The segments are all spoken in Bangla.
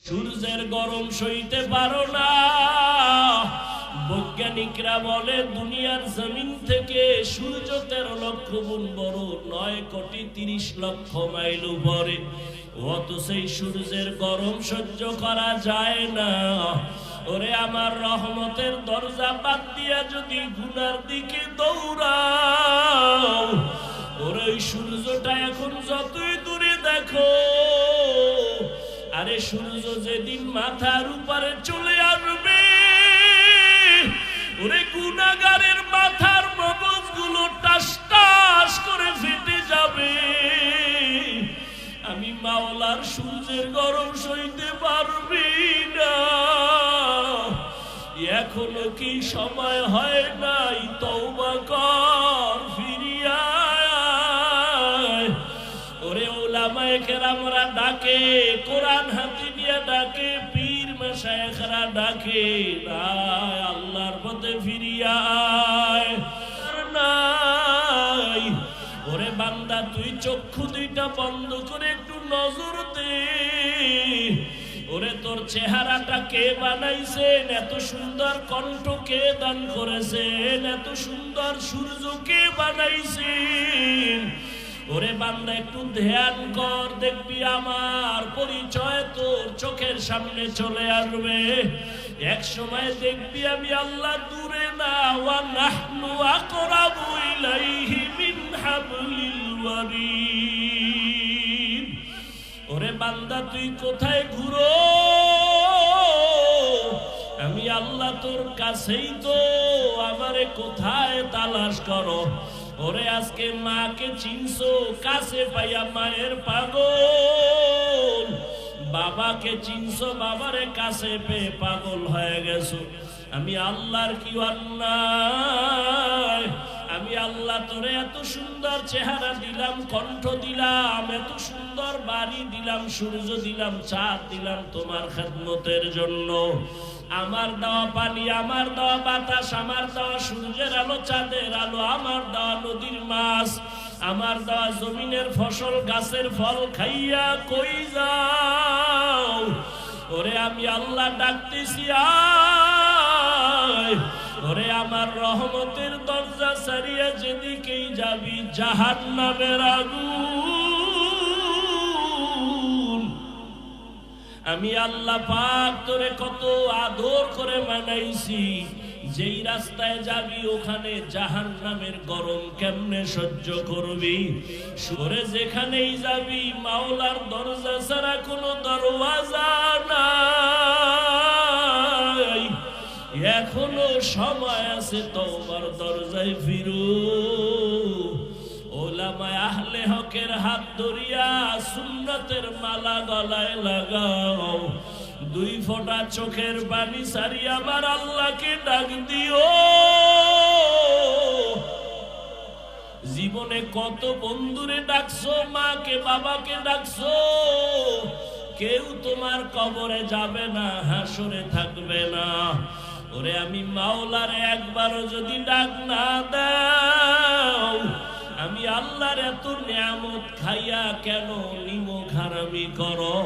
সূর্যের গরম সইতে পারো না। বৈজ্ঞানিকরা বলে দুনিয়ার জমিন থেকে সূর্য 13 লক্ষ গুণ বড়, 9,30,00,000 মাইল উপরে। অত সেই সূর্যের গরম সহ্য করা যায় না। ওরে আমার রহমতের দরজা বাদ দিয়া যদি গুনার দিকে দৌড়াও, ওরে ওই সূর্যটা এখন যতই দূরে দেখো, আরে সূর্য যেদিন মাথার উপরে চলে আসবে, ওরে গুনাহগারের মাথার মগজগুলো টাস টাস করে ফেটে যাবে। আমি মাওলার সূর্যের গরম সইতে পারবি না। এখনো কি সময় হয় নাই? তওবা কর, ফিরিয়া আয়। ওরে ওলামায়ে কেরামরা ডাকে, কোরআন হাতে নিয়ে ডাকে, পীর মাশায়েখরা ডাকে, আয় আল্লাহর পথে ফিরিয়া আয়। নাই ওরে বান্দা, তুই চক্ষু দুইটা বন্ধ করে একটু নজর দে। ওরে তোর চেহারাটা কে বানাইছেন? এত সুন্দর কণ্ঠ কে দান করেছেন? এত সুন্দর সূর্য কে বানাইছেন? ওরে বান্দা একটু ধ্যান কর, দেখবি আমার পরিচয় তোর চোখের সামনে চলে আসবে। এক সময় দেখবি আমি আল্লাহ দূরে না, ওয়া নাহনু আকরাবু ইলাইহি মিন হাবলিল ওয়ারিদ। ওরে বান্দা তুই কোথায় ঘুরো? আমি আল্লাহ তোর কাছেই তো, আমারে কোথায় তালাশ করো? ওরে আজকে মাকে চিনছো, কাছে পাইয়া মায়ের পাগল। বাবাকে চিনছো, বাবারে কাছে পেয়ে পাগল হয়ে গেছো। আমি আল্লাহর কি অন্যায়? আমি আল্লাহ তোরে এত সুন্দর চেহারা দিলাম, কণ্ঠ দিলাম, এত সুন্দর বাড়ি দিলাম, সূর্য দিলাম, চাঁদ দিলাম তোমার খেদমতের জন্য। আমার দেওয়া পানি, আমার দেওয়া বাতাস, আমার দেওয়া সূর্যের আলো, চাঁদের আলো, আমার দেওয়া নদীর মাছ, আমার দেওয়া জমিনের ফসল, গাছের ফল খাইয়া কই যাও? ওরে আমি আল্লাহ ডাকতেছি, আয়। ওরে আমার রহমতের দরজা ছাড়িয়া যেদিকেই যাবি জাহান্নামের আগুন। আমি আল্লাহ পাক তোরে কত আদর করে বানাইছি, যেই রাস্তায় যাবি ওখানে জাহান্নামের গরম কেমনে সহ্য করবি? সরে যেখানেই যাবি মাওলার দরজা ছাড়া কোনো দরওয়াজা নাই। এখনো সময় আছে, তওবার দরজায় ফিরো। ওলামায়ে আহলে হকের হাত ধরিয়া সুন্নতের মালা গলায় লাগাও। 2 ফোঁটা চোখের পানি ছাড়িয়া আমার আল্লাহকে ডাক দিও। জীবনে কত বন্ধুরে ডাকছো, মাকে বাবাকে ডাকছো, কেউ তোমার কবরে যাবে না, হাসরে থাকবে না। ওরে আমি মাওলার একবারও যদি ডাক না দাও, আমি আল্লাহর এত নিয়ামত খাইয়া কেন নিমক হারামি করো?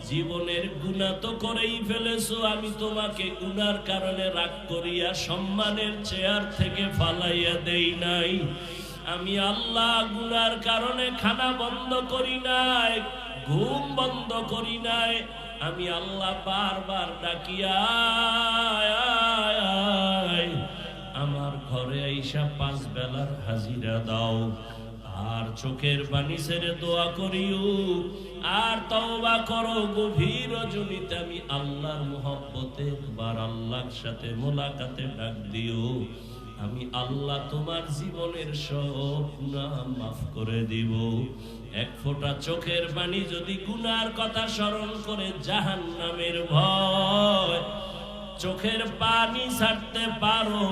জীবনের গুনাহ তো করেই ফেলেছো, আমি তোমাকে গুনার কারণে রাগ করিয়া সম্মানের চেয়ার থেকে ফালাইয়া দেই নাই। আমি আল্লাহ গুনার কারণে খানা বন্ধ করি নাই, ঘুম বন্ধ করি নাই। আমি আল্লাহ বারবার ডাকিয়া আমার ঘরে আইসা 5 বেলার হাজিরা দাও। আর চোখের পানি ছেড়ে দোয়া করিও, আর তওবা করো। গভীর রজনীতে আমি আল্লাহর মুহাব্বতে একবার আল্লাহর সাথে মোলাকাতে ডাক দিও। আমি আল্লাহ তোমার জীবনের সব গুনাহ মাফ করে দিব। 1 ফোঁটা চোখের পানি যদি গুনার কথা স্মরণ করে জাহান্নামের ভয় চোখের পানি ছাড়তে পারো,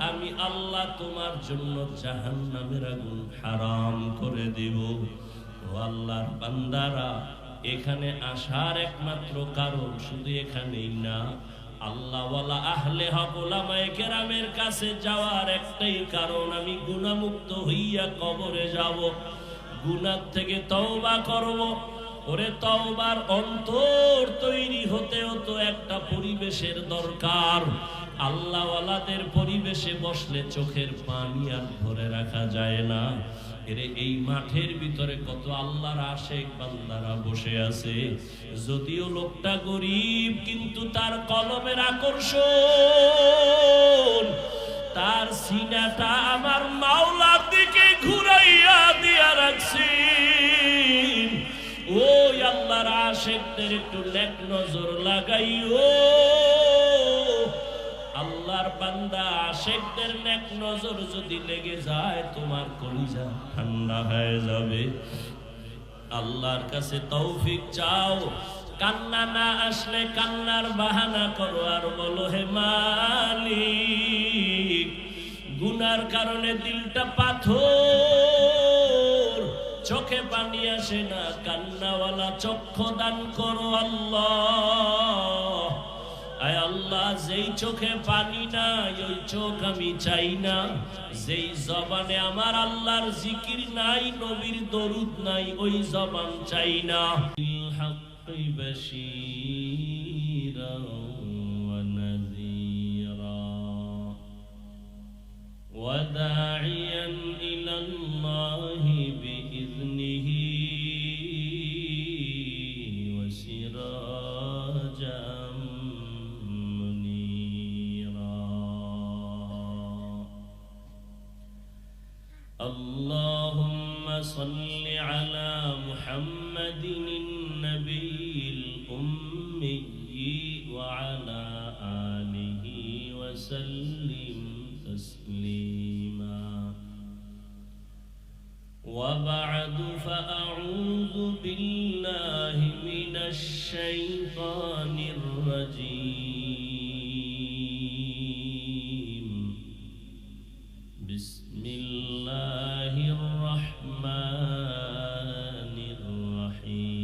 আমি আল্লাহ তোমার জন্য জাহান্নামের আগুন হারাম করে দিব। ও আল্লাহর বান্দারা, এখানে আসার একমাত্র কারণ শুধু এখানেই না, আল্লাহ ওয়ালা আহলে হক ওলামায়ে কেরামের কাছে যাওয়ার একটাই কারণ, আমি গুনাহমুক্ত হইয়া কবরে যাব, গুনাহ থেকে তওবা করব। ওরে তওবার অন্তর তৈরি হতে একটা পরিবেশের দরকার। আল্লাহওয়ালাদের পরিবেশে বসলে চোখের পানি আর ধরে রাখা যায় না। এরে এই মাঠের ভিতরে কত আল্লাহর আশেক বান্দারা বসে আছে। যদিও লোকটা গরিব, কিন্তু তার কলমের আকর্ষণ, তার সিনাটা আমার মাওলার দিকে ঘুরাইয়া দিয়া রাখছি। ওই আল্লাহর আশেকদের একটু নেক নজর লাগাইও। আল্লাহর বান্দা আশেকদের নেক নজর যদি লেগে যায়, তোমার কলিজা ঠান্ডা হয়ে যাবে। আল্লাহর কাছে তৌফিক চাও। কান্না না আসলে কান্নার বাহানা করো আর বলো, হে মালিক, গুনার কারণে দিলটা পাথর, চোখে পানি আসে না, কান্নাওয়ালা চক্ষু দান করো আল্লাহ। আয় আল্লাহ, যেই চোখে পানি নাই ওই চোখ আমি চাই না। যেই জবানে আমার আল্লাহর জিকির নাই, নবীর দরুদ নাই, ওই জবান চাই না। বাশীরা ওয়া নাযীরা ওয়া দাঈয়ান ইলাল্লাহি বিইذনিহি ওয়া সিরাজাম মুনীরা। আল্লাহুম্মা সাল্লি আলা মুহাম্মাদিন النبي الأمي وعلى آله وسلم تسليما. وبعد فأعوذ بالله من الشيطان الرجيم. بسم الله الرحمن الرحيم.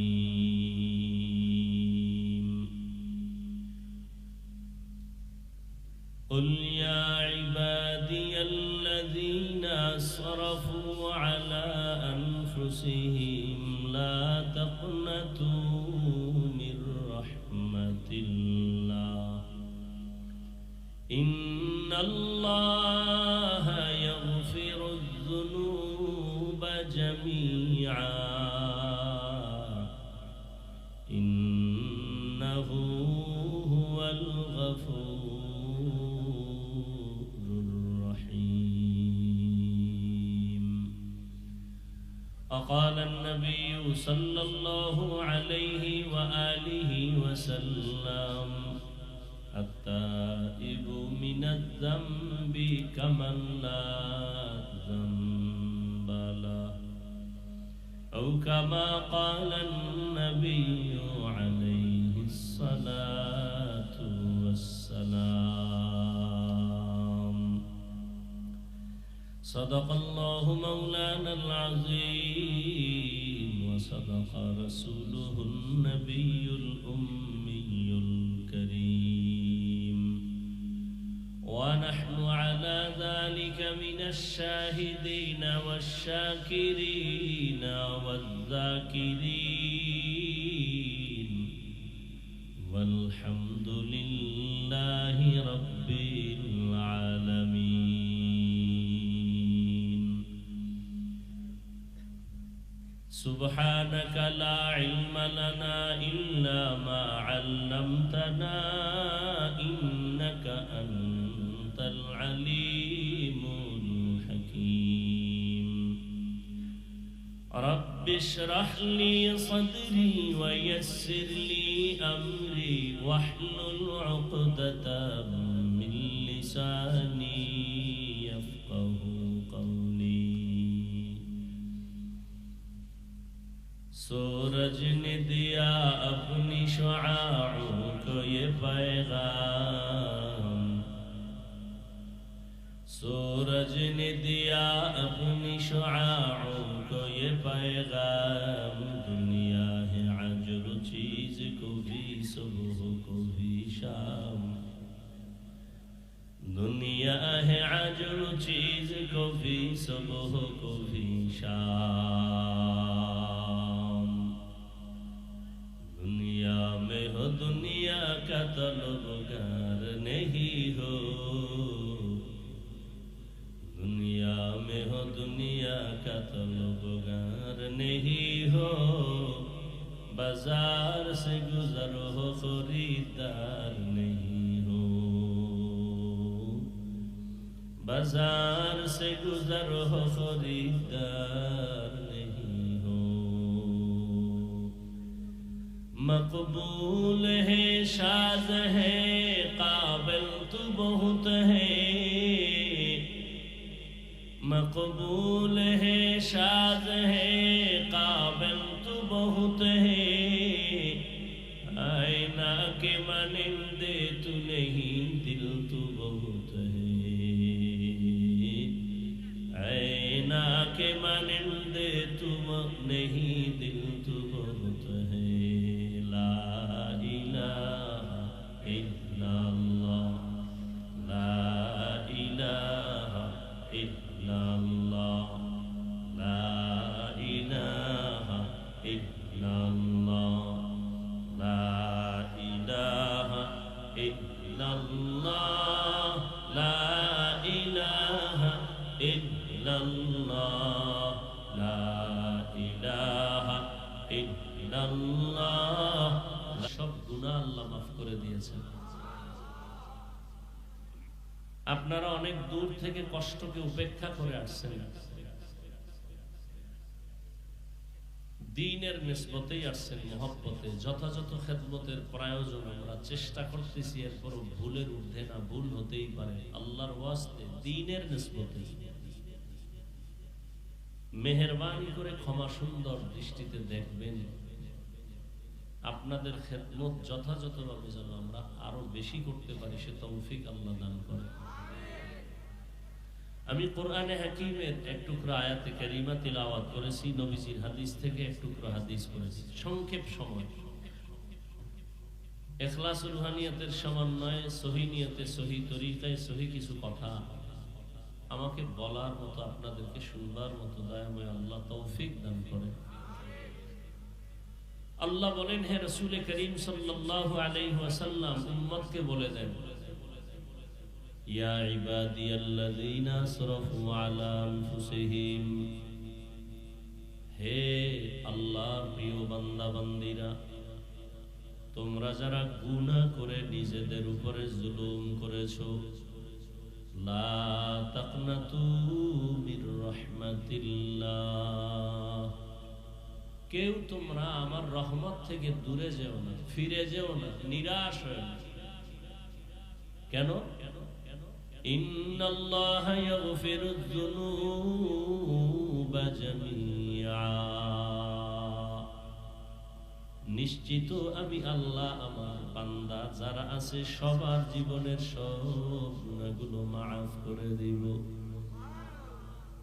قل يا عبادي الذين أسرفوا على أنفسهم لا تقنطوا من رحمة الله إن الله يغفر الذنوب جميعا إنه هو الغفور الرحيم. وقال النبي صلى الله عليه وآله وسلم التائب من الذنب كمن لا ذنب له أو كما قال النبي عليه الصلاة والسلام. صدق الله مولانا العظيم وصدق رسوله النبي الأمي الكريم، ونحن على ذلك من الشاهدين والشاكرين والذاكرين والحمد لله رب العالمين. سبحانك لا علم لنا إلا ما علمتنا إنك أنت العليم الحكيم. رب اشرح لي صدري ويسر لي أمري واحلل عقدة من لساني يفقه قولي. सूरज ने दिया अपनी शुआओं को ये पैगाम, सूरज ने दिया अपनी शुआओं को ये पैगाम. दुनिया है अजर चीज को भी सुबह को भी शाम, दुनिया है अजर चीज को भी सुबह को भी शाम. दुनिया में हो दुनिया का तलबगार नहीं हो, दुनिया में हो दुनिया का तलबगार नहीं हो, बाजार से गुजर हो खरीदार नहीं हो, बाजार से गुजर हो खरीदार नहीं हो। मकबूल है शाद है काबिल तू बहुत है, मकबूल है शाद है काबिल तू बहुत है, आईना के मानिंदे तू नहीं दिल तू बहुत है, आईना के मानिंदे तू नहीं दिल तू बहुत है। ला इलाहा इल्लल्लाह, ला इलाहा इल्लल्लाह, ला इलाहा इल्लल्लाह, ला इलाहा इल्लल्लाह, ला इलाहा इल्लल्लाह, ला इलाहा इल्लल्लाহ। সব গুনাহ আল্লাহ মাফ করে দিয়েছেন। আপনারা অনেক দূর থেকে কষ্টকে উপেক্ষা করে আসছেন, দ্বীনের নিসবতেই আসছেন, মহব্বতে যথাযথ খেদমতের প্রয়োজন আমরা চেষ্টা করতেছি, এরপরও ভুলের ঊর্ধ্বে না, ভুল হতেই পারে। আল্লাহর ওয়াস্তে দ্বীনের নিসবতে মেহেরবানি করে ক্ষমা সুন্দর দৃষ্টিতে দেখবেন। আপনাদের খেদমত যথাযথভাবে যেন আমরা আরো বেশি করতে পারি, সে তৌফিক আল্লাহ দান করে। আমি কোরআনে হাকিমের এক টুকরা আয়াতে কারিমা তিলাওয়াত করেছি, নবীজির হাদিস থেকে এক টুকরা হাদিস করেছি, সংক্ষেপ সময়। ইখলাসুল রুহানিয়াতের সমন্বয়ে সহি নিয়তে, সহি তরিকায়, সহি কিছু কথা আমাকে বলার মতো, আপনাদেরকে শুনবার মতো দয়াময় আল্লাহ তৌফিক দান করে। আল্লাহ বলেন, হে রাসূল করিম সাল্লাল্লাহু আলাইহি ওয়াসাল্লাম উম্মতকে বলে দেন, ইয়া ইবাদিয়াল্লাযীনা আসরাফু আলা আনফুসিহিম, হে আল্লাহর প্রিয় বান্দা বান্দীরা, তোমরা যারা গুনাহ করে নিজেদের উপরে জুলুম করেছো, লা তাকনাতু মির রাহমাতিল্লাহ, কেউ তোমরা আমার রহমত থেকে দূরে যেও না, ফিরে যেও না, নিরাশ হয়ে না। কেন? ইন্নাল্লাহা ইয়াগফিরুয যুনুবা জামিআ, নিশ্চিত আমি আল্লাহ আমার বান্দা যারা আছে সবার জীবনের সব গুনাহগুলো মাফ করে দিব।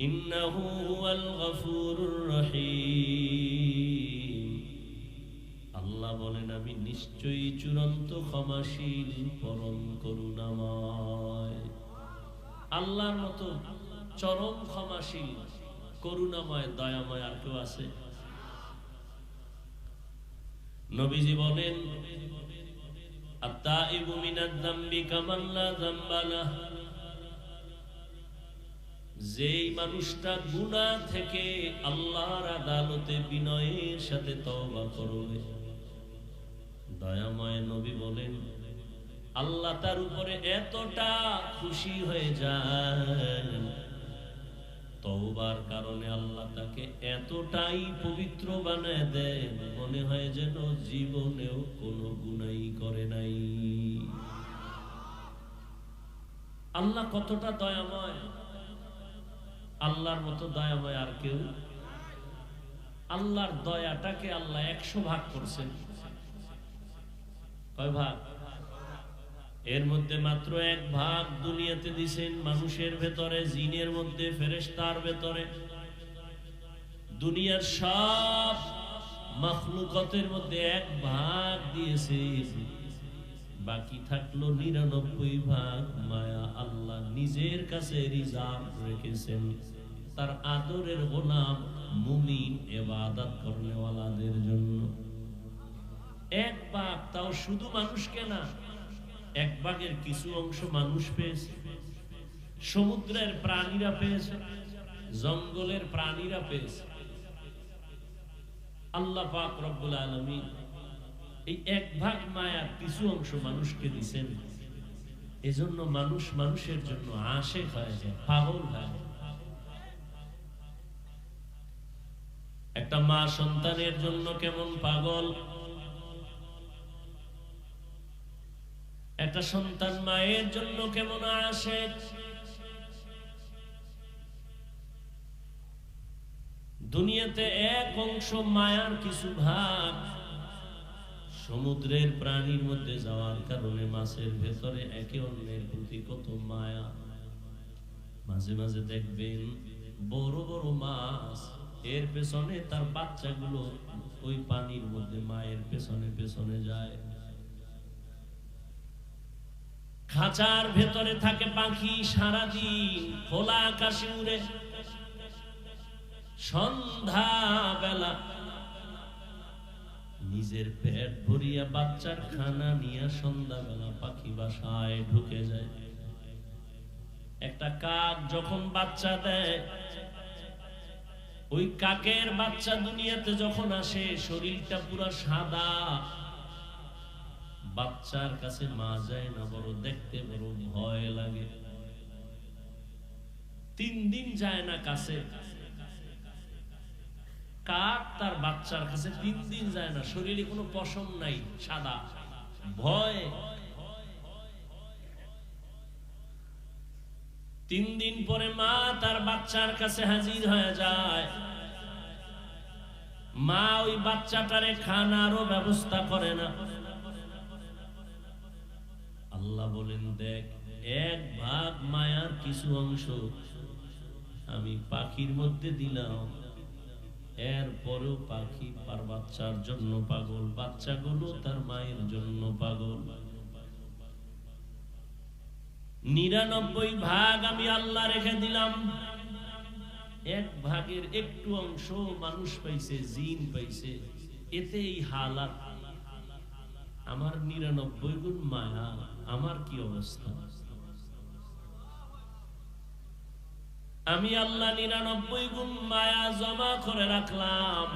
ইন্নাহু হুয়াল গফুরুর রহিম, আল্লাহ বলেন আমি নিশ্চয়ই চূড়ান্ত ক্ষমাশীল, পরম করুণাময়। আল্লাহর মতো চরম ক্ষমাশীল, করুণাময়, দয়াময় আর কেউ আছে? নবীজি বলেন, আত-তাইবু মিনাদ যামবি কামান লা যামবা লাহ, যেই মানুষটা গুনাহ থেকে আল্লাহর আদালতে বিনয়ের সাথে তওবা করবে, দয়াময় নবী বলেন আল্লাহ তার উপরে এতটা খুশি হয়ে যান, তওবার কারণে আল্লাহ তাকে এতটাই পবিত্র বানায় দেন, মনে হয় যেন জীবনেও কোনো গুনাহই করে নাই। আল্লাহ কতটা দয়াময়, আল্লাহর মতো দয়াময় আর কেউ? আল্লাহর দয়াটাকে আল্লাহ 100 ভাগ করছেন। কয় ভাগ? এর মধ্যে মাত্র 1 ভাগ দুনিয়াতে দিছেন মানুষের ভেতরে, জিনের মধ্যে, ফেরেশতার ভেতরে। দুনিয়ার সব মাখলুকাতের মধ্যে 1 ভাগ দিয়েছেন, বাকি থাকলো 99 ভাগ মায়া আল্লাহ নিজের কাছে রিজার্ভ রেখেছেন তার আদরের গোলাম মুমিন ইবাদত করনেওয়ালাদের জন্য। এক ভাগ, তাও শুধু মানুষকে না, এক ভাগের কিছু অংশ মানুষ পেয়েছে, সমুদ্রের প্রাণীরা পেয়েছে, জঙ্গলের প্রাণীরা পেয়েছে। আল্লাহ পাক রব্বুল আলামিন এই এক ভাগ মায়ার কিছু অংশ মানুষকে দিয়েছেন। এজন্য মানুষ মানুষের জন্য আশিক হয়ে যায়, পাগল হয়। একটা মা সন্তানের জন্য কেমন পাগল, একটা সন্তান মায়ের জন্য কেমন আশিক। দুনিয়াতে এক অংশ মায়ার কিছু ভাগ সমুদ্রের প্রাণীর মধ্যে যাওয়ার কারণে মাছের ভেতরে একে অন্যের প্রতি কত মায়া। মাঝে মাঝে দেখবেন বড় বড় মাছ এর পেছনে তার বাচ্চাগুলো ওই পানির মধ্যে মায়ের পেছনে পেছনে যায়। খাঁচার ভেতরে থাকে পাখি, সারাদিন খোলা আকাশে উড়ে, সন্ধ্যা বেলা নিজের পেট ভরিয়া বাচ্চার খানা নিয়ে সন্ধ্যাবেলা পাখি বাসায় ঢুকে যায়। একটা কাক যখন বাচ্চা দেয়, ওই কাকের বাচ্চা দুনিয়াতে যখন আসে শরীরটা পুরো সাদা, বাচ্চার কাছে মা যায় না, বড় দেখতে বড় ভয় লাগে। 3 দিন যায় না কাছে, কাক তার বাচ্চার কাছে 3 দিন যায় না, শরীরে কোনো পশম নাই, সাদা, ভয়। 3 দিন পরে মা তার বাচ্চার কাছে হাজির হয়ে যায়। মা ওই বাচ্চাটারে খানারও ব্যবস্থা করে না। আল্লাহ বলেন, দেখ, এক ভাগ মায়ার কিছু অংশ আমি পাখির মধ্যে দিলাম, এরপরেও পাখি তার বাচ্চার জন্য পাগল, বাচ্চাগুলো তার মায়ের জন্য পাগল। 99 ভাগ আমি আল্লাহ রেখে দিলাম, এক ভাগের একটু অংশ মানুষ পাইছে, জিন পাইছে, এতে এই হালাত। আমার 99 গুণ মায়া, আমার কি অবস্থা? আমি আল্লাহ 99 গুণ মায়া জমা করে রাখলাম।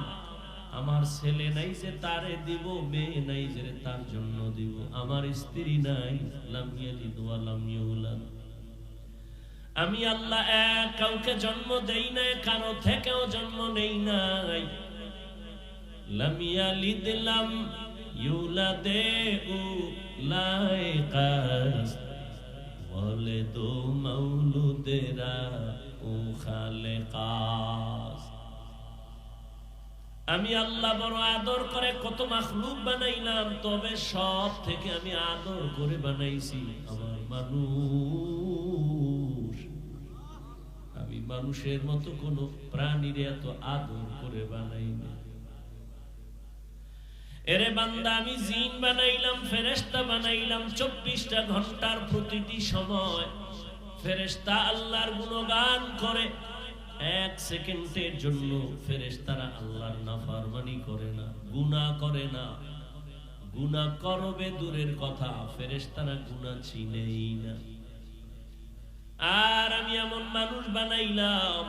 আমার ছেলে নাই যে তারে দিব, মেয়ে নাই যে তার জন্য দিব, আমার স্ত্রী নাই, লাম ইয়ালিদ ওয়া লাম ইউলাদ। আমি আল্লাহ এক কাউকে জন্ম দেই নাই, কারো থেকেও জন্ম নেই নাই। লাম ইয়ালিদ লাম ইউলাদে উলাইকাস বলে দো মাউলুদেরা ও খালেকাস। আমি আল্লাহ বড় আদর করে কত মাখলুক বানাইলাম, তবে সব থেকে আমি আদর করে বানাইছি আমার মানুষ। আমি মানুষের মতো কোন প্রাণীর এত আদর করে বানাইনি। এরে বান্দা, আমি জিন বানাইলাম, ফেরেশতা বানাইলাম। 24টা ঘন্টার প্রতিটি সময় ফেরেশতা আল্লাহর গুণগান করে। 1 সেকেন্ডের জন্য ফেরেশতারা আল্লাহর নাফরমানি করে না, গুনাহ করে না। গুনাহ করবে দূরের কথা, ফেরেশতারা গুনাহ চিনেই না। আর আমি এমন মানুষ বানাইলাম,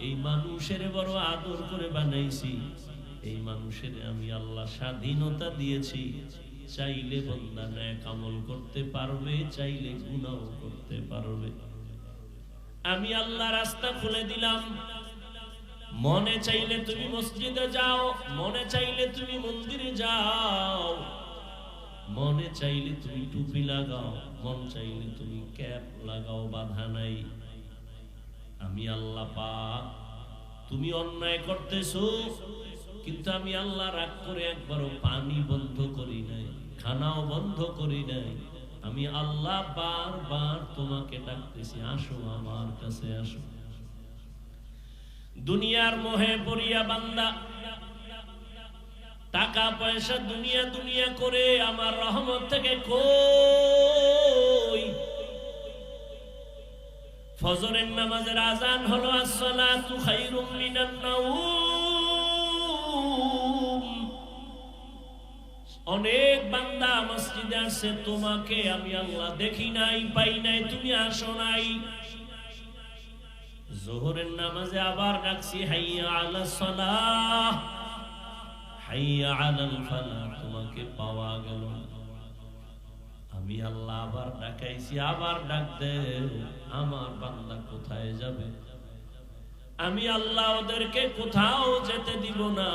এই মানুষের বড় আদর করে বানাইছি। এই মানুষের আমি আল্লাহ স্বাধীনতা দিয়েছি, চাইলে বান্দা নেক আমল করতে পারবে, চাইলে গুনাহ করতে পারবে। আমি আল্লাহ রাস্তা খুলে দিলাম। মনে চাইলে তুমি মসজিদে যাও, মনে চাইলে তুমি মন্দিরে যাও, মনে চাইলে তুমি টুপি লাগাও, মন চাইলে তুমি ক্যাপ লাগাও, বাধা নাই। আমি আল্লাহ পাক, তুমি অন্যায় করতেছো, কিন্তু আমি আল্লাহ রাগ করে একবারও পানি বন্ধ করি নাই, খানাও বন্ধ করি নাই। আমি আল্লাহ বারবার তোমাকে ডাকতেছি, আসো আমার কাছে আসো। দুনিয়ার মোহে পড়িয়া বান্দা টাকা পয়সা দুনিয়া দুনিয়া করে আমার রহমত থেকে কই। ফজরের নামাজের আজান হলো, আসসালাতু খায়রুম মিনান নাওম। অনেক বান্দা মসজিদে আসছে, তোমাকে আমি আল্লাহ দেখি নাই, পাই নাই, তুমি আসো নাই। যোহরের নামাজে আবার ডাকছি, হাইয়া আলাস সালাহ, হাইয়া আলাল ফালাহ, তোমাকে পাওয়া গেল না। আমি আল্লাহ আবার ডাকাইছি, আবার ডাক দে, আমার বান্দা কোথায় যাবে? আমি আল্লাহ ওদেরকে কোথাও যেতে দিব না,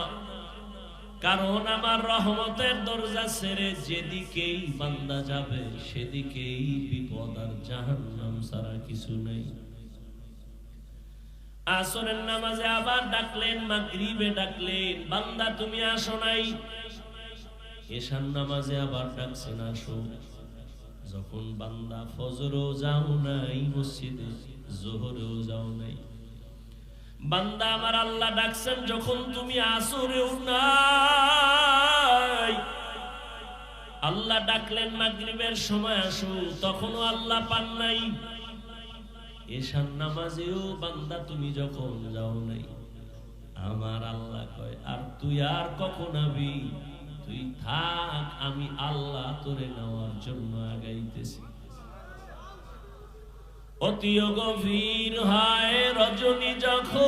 কারণ আমার রহমতের দরজা ছেড়ে যেদিকেই বান্দা যাবে সেদিকেই বিপদ আর জাহান্নাম ছাড়া কিছু নেই। আসরের নামাজে আবার ডাকলেন, মাগরিবে ডাকলেন, বান্দা তুমি আসো নাই। এশার নামাজে আবার ডাকছেন, আসো। যখন বান্দা ফজরও যাও নাই মসজিদে, যোহরেও যাও নাই, বান্দা আমার আল্লাহ ডাকছেন যখন তুমি আসরেও নাই। আল্লাহ ডাকলেন মাগরিবের সময় আসো, তখনও আল্লাহ পান নাই। এশার নামাজেও বান্দা তুমি যখন যাও নাই, আমার আল্লাহ কয় আর তুই আর কখন আবি? তুই থাক, আমি আল্লাহ তোরে নেওয়ার জন্য আগাইতেছি। অতি গভীর হয় রজনী যখন,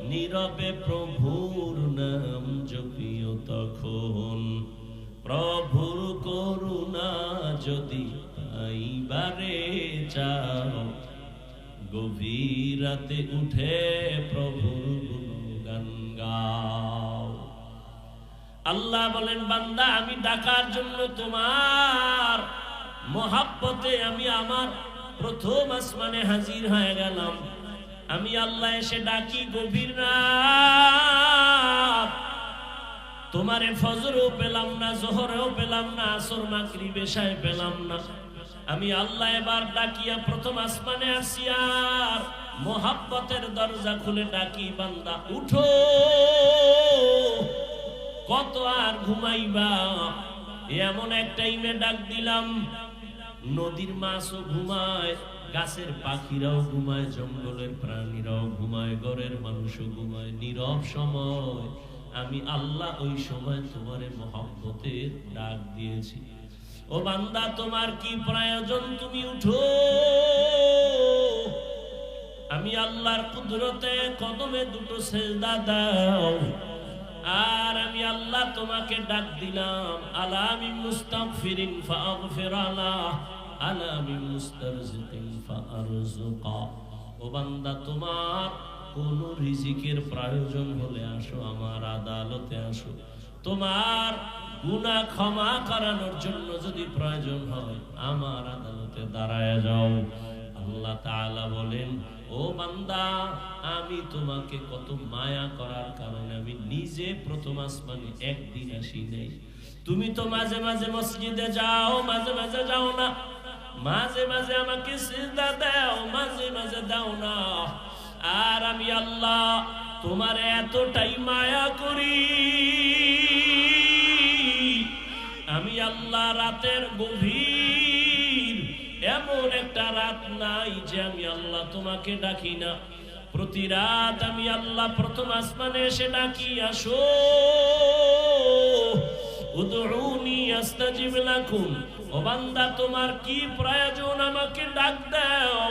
নীরবে প্রভুর নাম জপিও তখন। প্রভুর করুণা যদি পাইবারে চাও, গভীর রাতে উঠে প্রভুর গুণগান গাও। আল্লাহ বলেন, বান্দা আমি ডাকার জন্য তোমার মোহাব্বতে আমি আমার প্রথম আসমানে হাজির হয়ে গেলাম। আমি আল্লাহ এসে ডাকি গভীর রাত, তোমারে ফজরেও পেলাম না, যোহরেও পেলাম না, আসর মাগরিব এশায় পেলাম না। আমি আল্লাহ এবার ডাকিয়া প্রথম আসমানে আসি, আর মোহাব্বতের দরজা খুলে ডাকি, বান্দা উঠো, কত আর ঘুমাইবা? এমন এক টাইমে ডাক দিলাম, নদীর মাছও ঘুমায়, গাছের পাখিরাও ঘুমায়, জঙ্গলের প্রাণীরাও ঘুমায়, ঘরের মানুষও ঘুমায়। নীরব সময় আমি আল্লাহ ওই সময় তোমারে মোহাব্বতের ডাক দিয়েছি। ও বান্দা, তোমার কি প্রয়োজন? তুমি উঠো, আমি আল্লাহর কুদরতে কদমে দুটো সেজদা দাও। আর আমি আল্লাহ তোমাকে ডাক দিলাম, আলা মিন মুস্তাগফিরিন ফাগফির আলাহ, আলা মিন মুস্তারজিকিন ফারজুকা। ও বান্দা, তোমার কোন রিজিকের প্রয়োজন হলে আসো, আমার আদালতে আসো। তোমার গুনাহ ক্ষমা করানোর জন্য যদি প্রয়োজন হয়, আমার আদালতে দাঁড়ায় যাও। আল্লাহ তাআলা বলেন, ও বান্দা, আমি তোমাকে কত মায়া করার কারণে আমি নিজে প্রথম আসমানে একদিন আসি নাই। তুমি তো মাঝে মাঝে মসজিদে যাও, মাঝে মাঝে যাও না, মাঝে মাঝে আমাকে সিজদা দাও, মাঝে মাঝে দাও না। আর আমি আল্লাহ তোমার এতটাই মায়া করি, আমি আল্লাহ রাতের গভীর এমন একটা রাত নাই যে আমি আল্লাহ তোমাকে ডাকি না। প্রতি রাত আমি আল্লাহ প্রথম আসমানে এসে ডাকি, আসো, উদউনি আস্তাজিব লাকুম। ও বান্দা, তোমার কি প্রয়োজন? আমাকে ডাক দাও,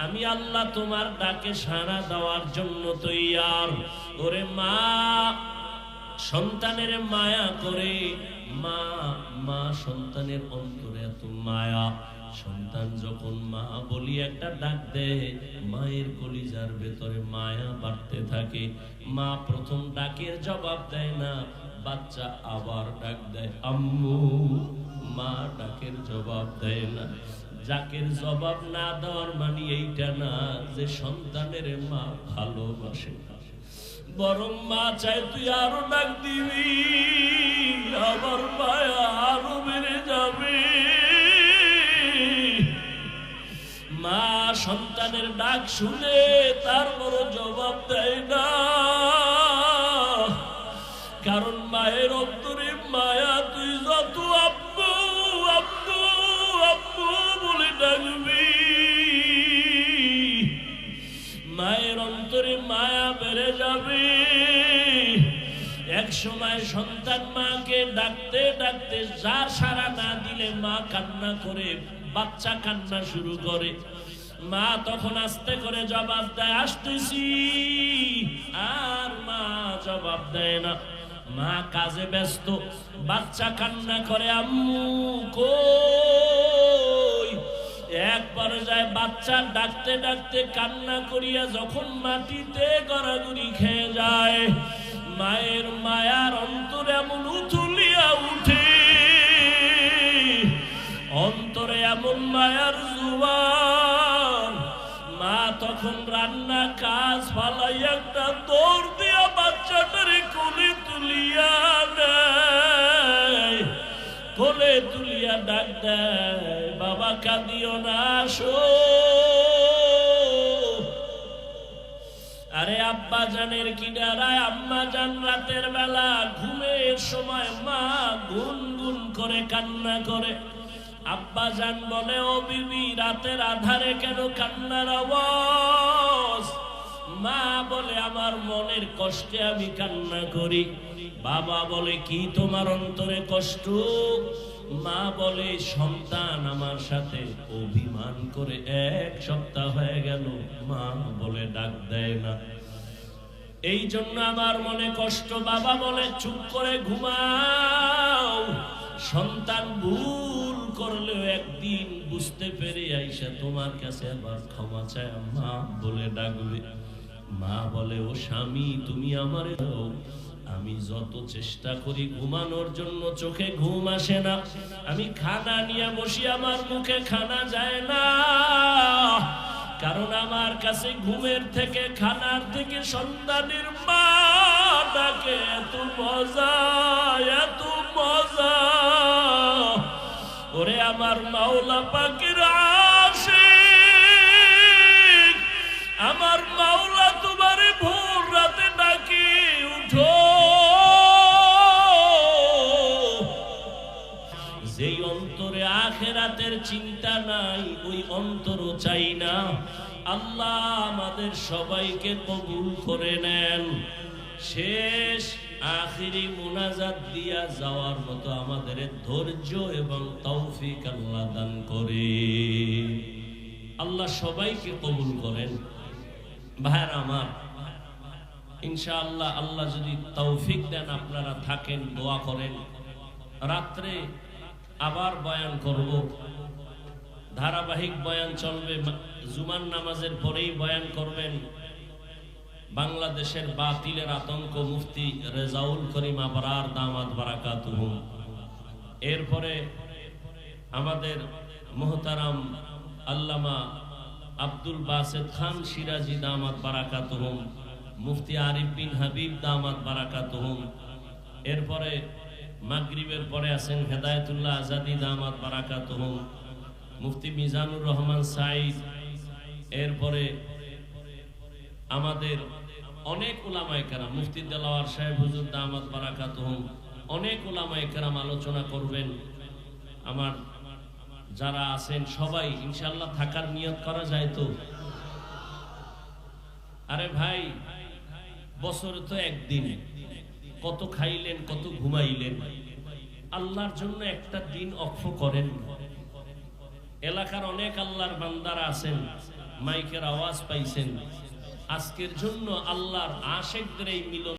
আমি আল্লাহ তোমার ডাকে সাড়া দেওয়ার জন্য তৈয়ার। ওরে মা সন্তানের মায়া করে, মা সন্তানের অন্তরে এত মায়া। সন্তান যখন মা বলি একটা ডাক দেয়, মায়ের কলিজার ভেতরে মায়া বাড়তে থাকে। মা প্রথম ডাকের জবাব দেয় না, বাচ্চা আবার ডাক দেয় আম্মু। মা ডাকের জবাব দেয় না। যাকের জবাব না দেওয়ার মানে এইটা না যে সন্তানের মা ভালোবাসে, বরং মা চায় তুই আরো ডাক দিবি, আবার মায়া আরো বেড়ে যাবে। মা সন্তানের ডাক শুনে তারপর জবাব দেয় না, কারণ মায়ের অন্তরে মায়া। তুই যত আব্বু আব্বু আব্বু বলে ডাকবি, মায়ের অন্তরে মায়া বেড়ে যাবে। এক সময় সন্তান মাকে ডাকতে ডাকতে যার সাড়া না দিলে মা কান্না করে, বাচ্চা কান্না শুরু করে। মা তখন আস্তে করে জবাব দেয়, আসতেছি, আর মা জবাব দেয় না। মা কাজে ব্যস্ত, বাচ্চা কান্না করে, আম্মু কই। এক পর্যায়ে বাচ্চা ডাকতে ডাকতে কান্না করিয়া যখন মাটিতে গড়াগড়ি খেয়ে যায়, মায়ের মায়ার অন্তরে এমন উথুলিয়া উঠে, অন্তরে এমন মায়ার জোয়ার। মা তখন রান্না কাজ ফালাই একটা দৌড় দিয়া বাচ্চাটারে কোলে তুলিয়া নেয়, কোলে তুলিয়া ডাক দেয়, বাবা কাঁদিও না, আসো। আরে আব্বা জানের কি ডারায়, আম্মা জান রাতের বেলা ঘুমের সময় মা গুনগুন করে কান্না করে। আব্বা জান বলে, ও বিবি, রাতের আধারে কেন কান্নার আওয়াজ? মা বলে, আমার মনের কষ্টে আমি কান্না করি। বাবা বলে, কি তোমার অন্তরে কষ্ট? মা বলে, সন্তান আমার সাথে অভিমান করে 1 সপ্তাহ হয়ে গেল, মা বলে ডাক দেয় না, এই জন্য আমার মনে কষ্ট। বাবা বলে, চুপ করে ঘুমাও, সন্তান ভুল করলেও একদিন বুঝতে পেরে আইসা তোমার কাছে আবার ক্ষমা চায়, মা বলে ডাকবে। মা বলে, ও স্বামী, তুমি আমারে দাও, আমি যত চেষ্টা করি ঘুমানোর জন্য চোখে ঘুম আসে না। আমি খানা নিয়ে বসি, আমার মুখে খানা যায় না, কারণ আমার কাছে ঘুমের থেকে, খানার থেকে সন্তানের মা ডাকে এত মজা, এত মজা। ওরে আমার মাওলা পাকের আশিক, আমার মাওলা তোমারে ভোর রাতে ডাকে, উঠো। যেই অন্তরে আখিরাতের চিন্তা নাই, ওই অন্তরও চাই না। আল্লাহ আমাদের সবাইকে কবুল করে নেন। শেষ আখিরি মুনাজাত দিয়া যাওয়ার মতো আমাদের ধৈর্য এবং তৌফিক আল্লাহ দান করে। আল্লাহ সবাইকে কবুল করেন। ভাইরা আমার, ইনশাআল্লাহ আল্লাহ যদি তৌফিক দেন, আপনারা থাকেন, দোয়া করেন। রাত্রে আবার বয়ান করব, ধারাবাহিক বয়ান চলবে। জুমার নামাজের পরেই বয়ান করবেন বাংলাদেশের বাতিলের আতঙ্ক মুফতি রেজাউল করিম আবরার দামাত বারাকাতুহু। এরপরে আমাদের মুহতারাম আল্লামা আব্দুল বাসেত খান সিরাজি দামাত বারাকাতুহু, মুফতি আরিফ বিন হাবিব দামাত বারাকাতুহু। এরপরে মাগরিবের পরে আছেন হেদায়েতুল্লাহ আজাদি দামাত বারাকাতুহু, মুফতি মিজানুর রহমান সাইদ। এরপরে আমাদের অনেক উলামায়ে কেরাম, মুফতি দেলাওয়ার সাহেব হুজুর দামাত বারাকাতুহু, অনেক উলামায়ে কেরাম আলোচনা করবেন। আমার যারা আছেন সবাই ইনশাআল্লাহ থাকার নিয়ত করা যায় তো? আরে ভাই, বছরে তো একদিন, কত খাইলেন, কত ঘুমাইলেন, আল্লাহর জন্য একটা দিন অক্ষ করেন। এলাকার অনেক আল্লাহর বান্দারা আছেন, মাইকের আওয়াজ পাইছেন, আজকের জন্য আল্লাহর আশিকদের এই মিলন